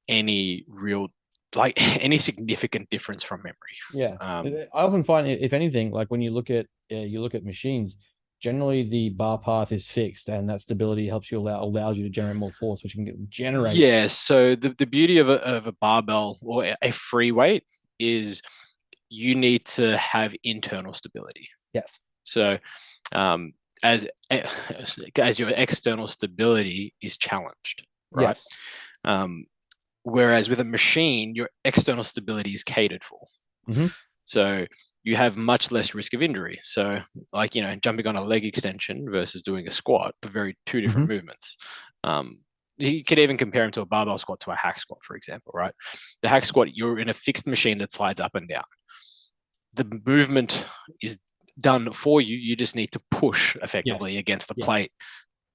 any real like any significant difference from memory. Yeah. Um, I often find, if anything, like when you look at machines, generally the bar path is fixed, and that stability helps you allows you to generate more force, which can generate. yeah, so the beauty of a barbell or a free weight is you need to have internal stability. Yes. So um, as as your external stability is challenged, right? Yes. Um, whereas with a machine, your external stability is catered for. Mhm. So you have much less risk of injury. So, like, jumping on a leg extension versus doing a squat are very two different Mhm. movements. You could even compare them to a barbell squat to a hack squat, for example, right? The hack squat, you're in a fixed machine that slides up and down. The movement is done for you. You just need to push effectively Yes. against the Yeah. plate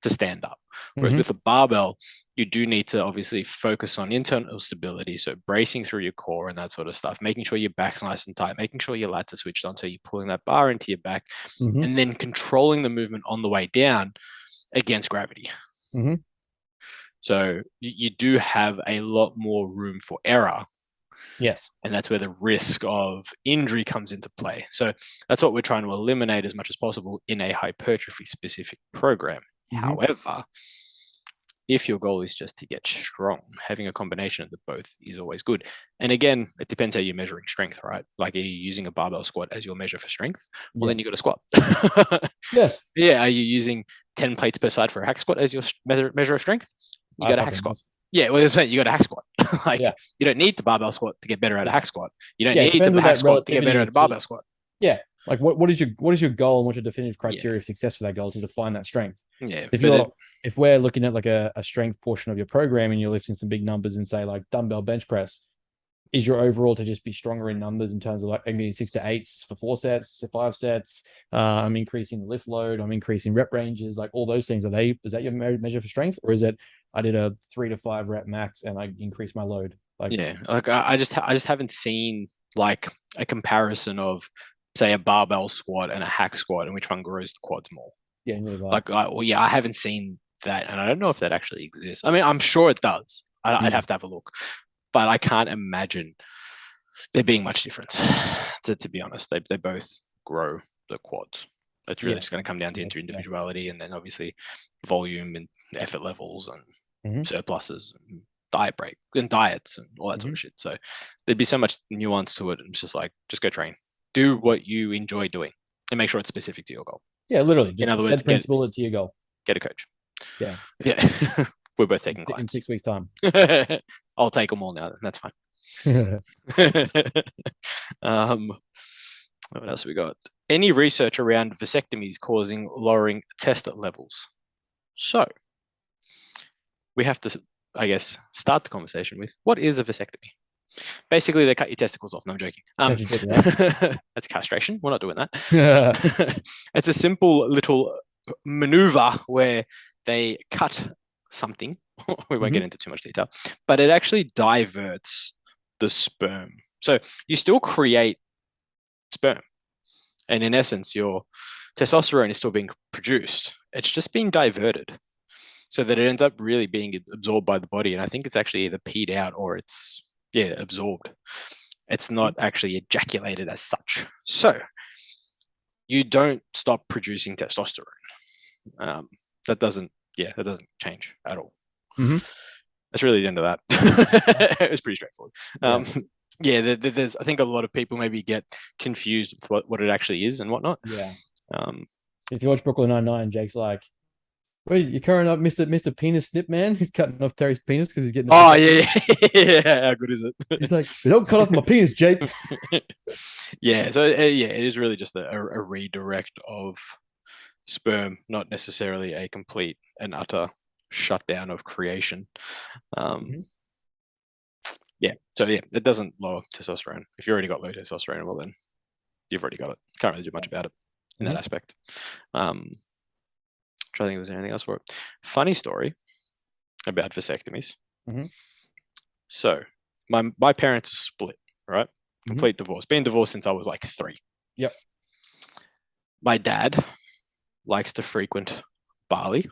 to stand up. Whereas Mhm. with a barbell, you do need to obviously focus on internal stability, so bracing through your core and that sort of stuff, making sure your back's nice and tight, making sure your lats are switched on, so you're pulling that bar into your back, Mhm. and then controlling the movement on the way down against gravity. Mhm. So you do have a lot more room for error, Yes. and that's where the risk of injury comes into play. So that's what we're trying to eliminate as much as possible in a hypertrophy specific program. Mhm. However, if your goal is just to get strong, having a combination of the both is always good. And again, it depends how you're measuring strength, right? Like, are you using a barbell squat as your measure for strength? Well, Yeah. then you got to squat. Yes. Yeah. Are you using 10 plates per side for a hack squat as your measure of strength? You I got a hack fucking squat. was. Yeah, well, that's you got a hack squat. Yeah. Like, you don't need the barbell squat to get better at a Yeah. hack squat. You don't Yeah. It need depends the what hack that squat to get better relativity at is a to. barbell squat. Yeah. Like what is your goal, and what's your definitive Yeah, criteria of success for that goal to define that strength? yeah, If but you're if we're looking at like a strength portion of your program and you're lifting some big numbers and say like dumbbell bench press, is your overall to just be stronger in numbers in terms of like I'm getting 6 to 8s for 4 sets, 5 sets. I'm increasing the lift load. I'm increasing rep ranges. Like all those things. Is that your measure for strength, or is it I did a 3 to 5 rep max and I increased my load? Like yeah, like I just haven't seen like a comparison of say a barbell squat and a hack squat and which one grows the quads more. yeah, neither have I. Like, well, yeah, I haven't seen that, and I don't know if that actually exists. I mean, I'm sure it does. I'd have to have a look, but I can't imagine there being much difference. To be honest, they both grow the quads. It's really just going to come down to individuality, and then obviously volume and effort levels and surpluses and diet break and diets and all that sort of shit. So there'd be so much nuance to it, and it's just like, just go train, do what you enjoy doing, and make sure it's specific to your goal. Yeah, literally. In other words, principle it to your goal. Get a coach. Yeah. We're both taking clients in 6 weeks' time. I'll take them all now. That's fine. What else have we got? Any research around vasectomies causing lowering test levels? So we have to, I guess, start the conversation with, what is a vasectomy? Basically, they cut your testicles off. No, I'm joking. That's castration. We're not doing that. It's a simple little maneuver where they cut something. We won't get into too much detail, but it actually diverts the sperm. So you still create sperm, and in essence, your testosterone is still being produced. It's just being diverted so that it ends up really being absorbed by the body. And I think it's actually either peed out or it's absorbed. It's not actually ejaculated as such. So you don't stop producing testosterone. That doesn't change at all. That's really the end of that. It was pretty straightforward. There's, I think a lot of people maybe get confused with what it actually is and whatnot. If you watch Brooklyn Nine-Nine, Jake's like, wait, you're carrying up Mr. Penis Snip Man? He's cutting off Terry's penis because he's getting... Oh, yeah. How good is it? He's like, don't cut off my penis, Jake. So it is really just a redirect of sperm, not necessarily a complete and utter shutdown of creation. It doesn't lower testosterone. If you already got low testosterone, well then you've already got it. Can't really do much about it in that aspect. Trying to think if there's anything else for it. Funny story about vasectomies. So my parents are split, right? Complete divorce. Been divorced since I was like 3. Yep. My dad likes to frequent Bali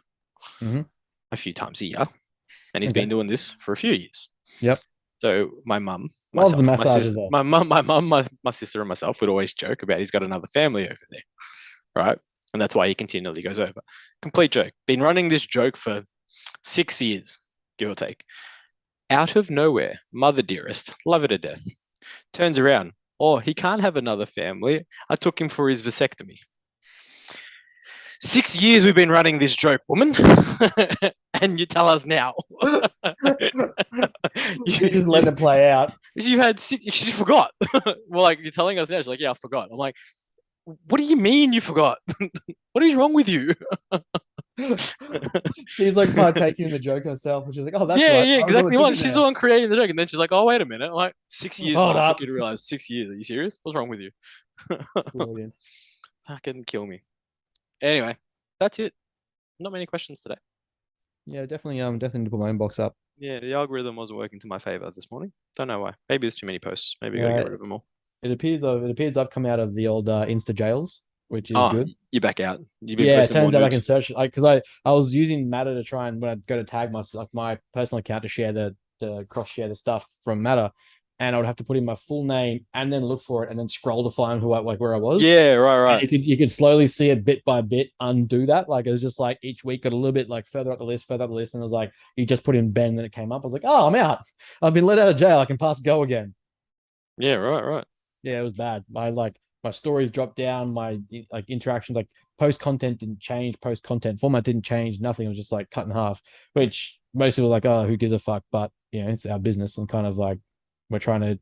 a few times a year, and he's been doing this for a few years. Yep. So my mum, my sister, my sister and myself would always joke about he's got another family over there, right? And that's why he continually goes over. Complete joke. Been running this joke for 6 years, give or take. Out of nowhere, mother dearest, love her to death, turns around. Oh, he can't have another family. I took him for his vasectomy. 6 years we've been running this joke, woman. And you tell us now. You just let it play out. You've had 6, she forgot. Well, like, you're telling us now. She's like, yeah, I forgot. I'm like, what do you mean you forgot? What is wrong with you? She's like partaking in the joke herself, and she's like, "Oh, that's right." Yeah, exactly. She's the one creating the joke, and then she's like, "Oh, wait a minute! I'm like, 6 years. Hold I up. took you to realize 6 years. Are you serious? What's wrong with you?" Fucking kill me. Anyway, that's it. Not many questions today. Yeah, definitely to put my inbox up. Yeah, the algorithm wasn't working to my favor this morning. Don't know why. Maybe there's too many posts. Maybe I gotta get rid of them all. It appears I've come out of the old Insta jails, which is good. You're back out. It turns out I can search, because I was using Matter to try and, when I go to tag my personal account to share the cross share the stuff from Matter, and I would have to put in my full name and then look for it and then scroll to find where I was. Yeah, right. And you could slowly see it bit by bit undo that. Like, it was just like each week got a little bit like further up the list, and it was like you just put in Ben, then it came up. I was like, oh, I'm out. I've been let out of jail. I can pass go again. Yeah, right. Yeah, it was bad. My stories dropped down. My interactions, like post content didn't change. Post content format didn't change. Nothing. It was just like cut in half. Which most people are like, oh, who gives a fuck? But it's our business, and kind of like we're trying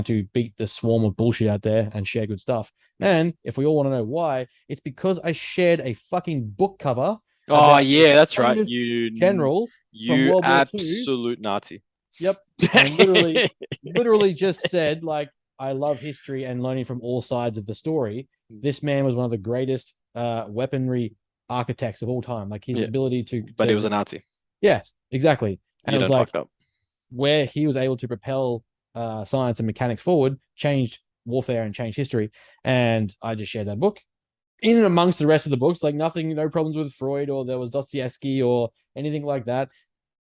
to beat the swarm of bullshit out there and share good stuff. And if we all want to know why, it's because I shared a fucking book cover. Oh yeah, that's right. You absolute Nazi. Yep. And literally just said, like, I love history and learning from all sides of the story. This man was one of the greatest weaponry architects of all time. Like, his ability to... But he was a Nazi. Yeah, exactly. And it was like, fucked up. Where he was able to propel science and mechanics forward, changed warfare and changed history. And I just shared that book. in and amongst the rest of the books, like nothing, no problems with Freud or there was Dostoevsky or anything like that.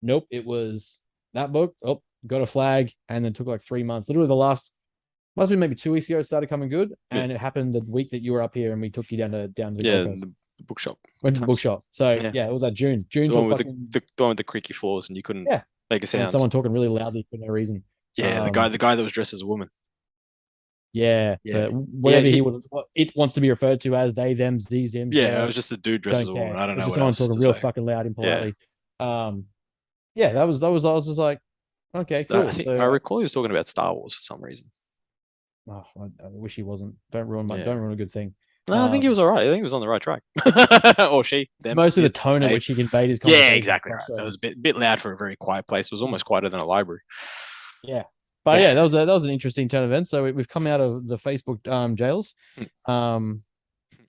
Nope, it was that book. Oh, got a flag, and then took like 3 months. Literally, the last must have been maybe 2 weeks ago. It started coming good, Yeah, and it happened the week that you were up here, and we took you down to the yeah, Gold Coast. the bookshop. Went Good to the times. bookshop. So Yeah, yeah, it was that June the till one with fucking the one with the creaky floors, and you couldn't yeah, make a and sound. someone talking really loudly for no reason. Yeah, the guy that was dressed as a woman. Yeah, Yeah, the yeah, whatever what it wants to be referred to as they, them, these, them, yeah. It whatever. was just a dude dressed as Don't a woman. care. I It don't was know just what someone else talking to real say. fucking loud and Yeah, politely. Um, yeah, that was. I was just like, okay, I cool. think I So, recall he was talking about Star Wars for some reason. I wish he wasn't. Don't Yeah, ruin a good thing. no, I think he Um, was all right. I think he was on the right track. Or she, them, Mostly the it, tone at they. which he conveyed his Yeah, conversation exactly felt right. It so. was a bit loud for a very quiet place. It was almost quieter than a library. Yeah, but Yeah, yeah, that was an interesting turn of events. So we've come out of the Facebook jails. Um,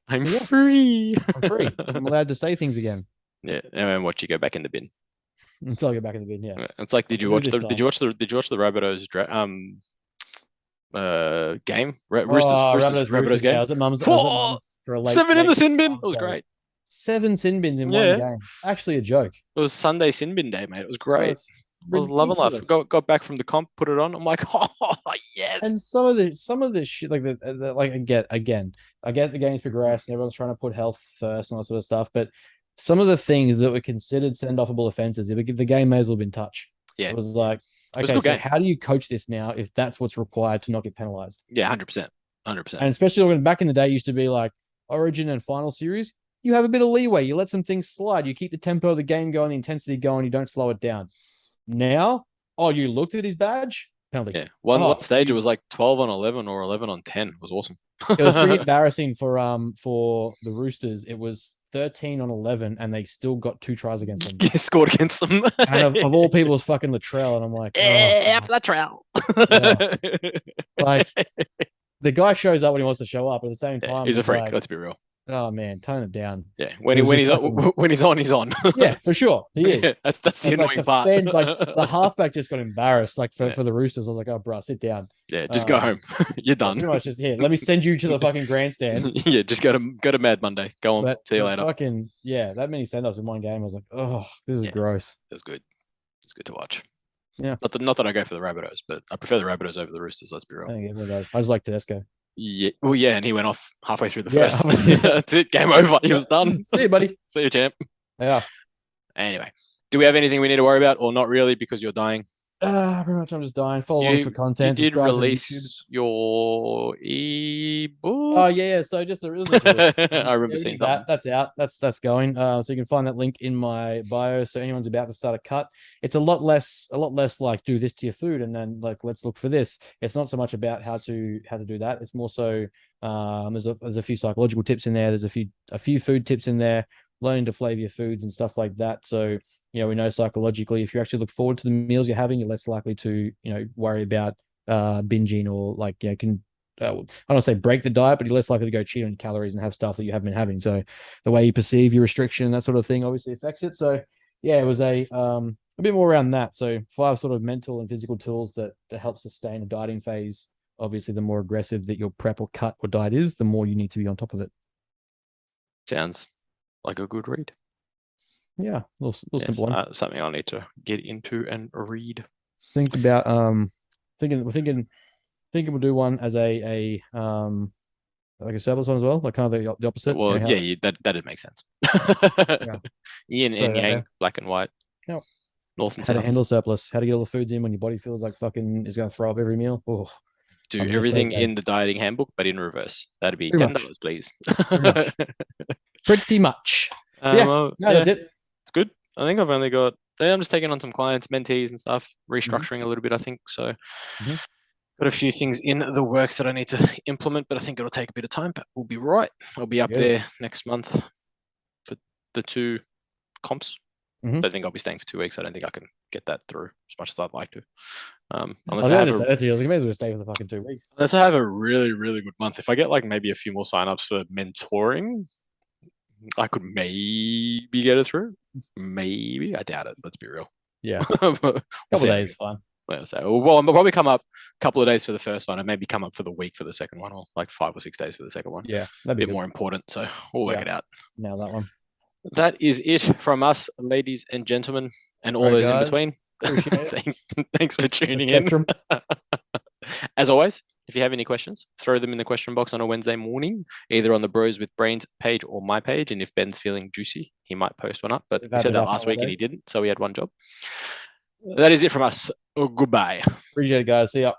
I'm so yeah, free. I'm free. I'm allowed to say things again Yeah, and then watch you go back in the bin. until I get back in the bin. Yeah, It's like, I'll do this did time. you watch the Rabbitohs game? Oh, Rabbitohs Rabbitohs Roosters. Yeah, game. I was at Whoa! mum's for a 7 in the late sin bin. It was day. great. 7 sin bins in one Yeah, game. Actually, a joke. it was Sunday sin bin day, mate. It was Oh, great. it's I was loving life. ridiculous. Got back from the comp, put it on. I'm like, oh yes. And some of the shit like like I get the game's progressed and everyone's trying to put health first and all that sort of stuff, but some of the things that were considered send offable offenses, the game may as well have been touch. Yeah, It was like, it was a okay, good so game. how do you coach this now if that's what's required to not get penalized? Yeah, 100%, 100%. And especially when back in the day it used to be like Origin and Final Series, you have a bit of leeway. You let some things slide. You keep the tempo of the game going, the intensity going. You don't slow it down. Now, oh, you looked at his badge, penalty. Yeah, one Oh, stage it was like 12 on 11 or 11 on 10. It was awesome. it was pretty embarrassing for the Roosters. It was 13 on 11, and they still got 2 tries against them. Yeah, scored against them. And of all people, it's fucking Latrell, and I'm like, Yeah, oh, Latrell. like the guy shows up when he wants to show up. At the same Yeah, time, he's a it's freak. like, Let's be real. oh man, tone it down. Yeah, It was when just he's fucking when he's on, he's on. yeah, for sure, he Yeah, is. that's the It's like annoying part. like the halfback just got embarrassed, like Yeah, for the Roosters. I was like, oh, bro, sit down. yeah, just go home. You're Yeah, done. pretty much just here. Let me send you to the fucking grandstand. Yeah, just go to Mad Monday. Go on. But See you later. fucking yeah, that many send offs in one game. I was like, oh, this is Yeah, gross. it was good. It's good to watch. Yeah, Not that I go for the Rabbitohs, but I prefer the Rabbitohs over the Roosters. Let's be I real. think everyone does. I just like Tedesco. Yeah, well, yeah, and he went off halfway through the Yeah, first. That's it. Game over. He was done. See you, buddy. See you, champ. Yeah. Anyway, do we have anything we need to worry about, or not really, because you're dying? Pretty much I'm just dying. Follow along for You content. did Subscribe to the YouTube. release your Oh ebook. yeah. So just a really yeah, I remember we seeing did something. that. That's out. That's going. So you can find that link in my bio. So anyone's about to start a cut, it's a lot less like do this to your food and then like let's look for this. It's not so much about how to do that. It's more so there's a few psychological tips in there. There's a few food tips in there. Learning to flavor your foods and stuff like that. So we know psychologically if you actually look forward to the meals you're having, you're less likely to worry about binging or like can I don't want to say break the diet, but you're less likely to go cheat on calories and have stuff that you haven't been having. So the way you perceive your restriction, that sort of thing, obviously affects it. So yeah, it was a bit more around that. So 5 sort of mental and physical tools that help sustain a dieting phase. Obviously, the more aggressive that your prep or cut or diet is, the more you need to be on top of it. Sounds like a good read. Yeah, little simple one. Something I need to get into and read. Think about thinking we'll do one as a like a surplus one as well, like kind of the opposite. Well, yeah, that did make sense. Yeah. Yin and So, yang, black and white, Yep. north and How to south. handle surplus, how to get all the foods in when your body feels like fucking is going to throw up every meal. Oh, Do I miss everything those in the days. dieting handbook, but in reverse. That'd be Pretty $10, much. please. Pretty much. Pretty much. Yeah. Well, No, yeah, that's it. it's good. I think I've only got. I'm just taking on some clients, mentees, and stuff, Mm-hmm. restructuring a little bit. I think so. Mhm. Got a few things in the works that I need to implement, but I think it'll take a bit of time. But we'll be right. I'll be up Yeah. there next month for the 2 comps. Mhm. I think I'll be staying for 2 weeks. I don't think I can get that through as much as I'd like to. I was Unless I going have to a say that to you. I was like, may as well stay for the fucking 2 weeks. unless I have a really, really good month. If I get like maybe a few more signups for mentoring, I could maybe get it through. Maybe. I doubt it. Let's be real. Yeah. We'll Couple see how days, we fine. So, well, I'll probably come up a couple of days for the first one and maybe come up for the week for the second one, or like 5 or 6 days for the second one. Yeah, A that'd be bit good. more important. So we'll work it out. Now that one. That is it from us, ladies and gentlemen, and all All right, those in guys. between. Appreciate it. Thanks for tuning in. As always, if you have any questions, throw them in the question box on a Wednesday morning, either on the Bros with Brains page or my page. And if Ben's feeling juicy, he might post one up. But he said that last week and he didn't, so he had one job. That is it from us. Goodbye. Appreciate it, guys. See ya.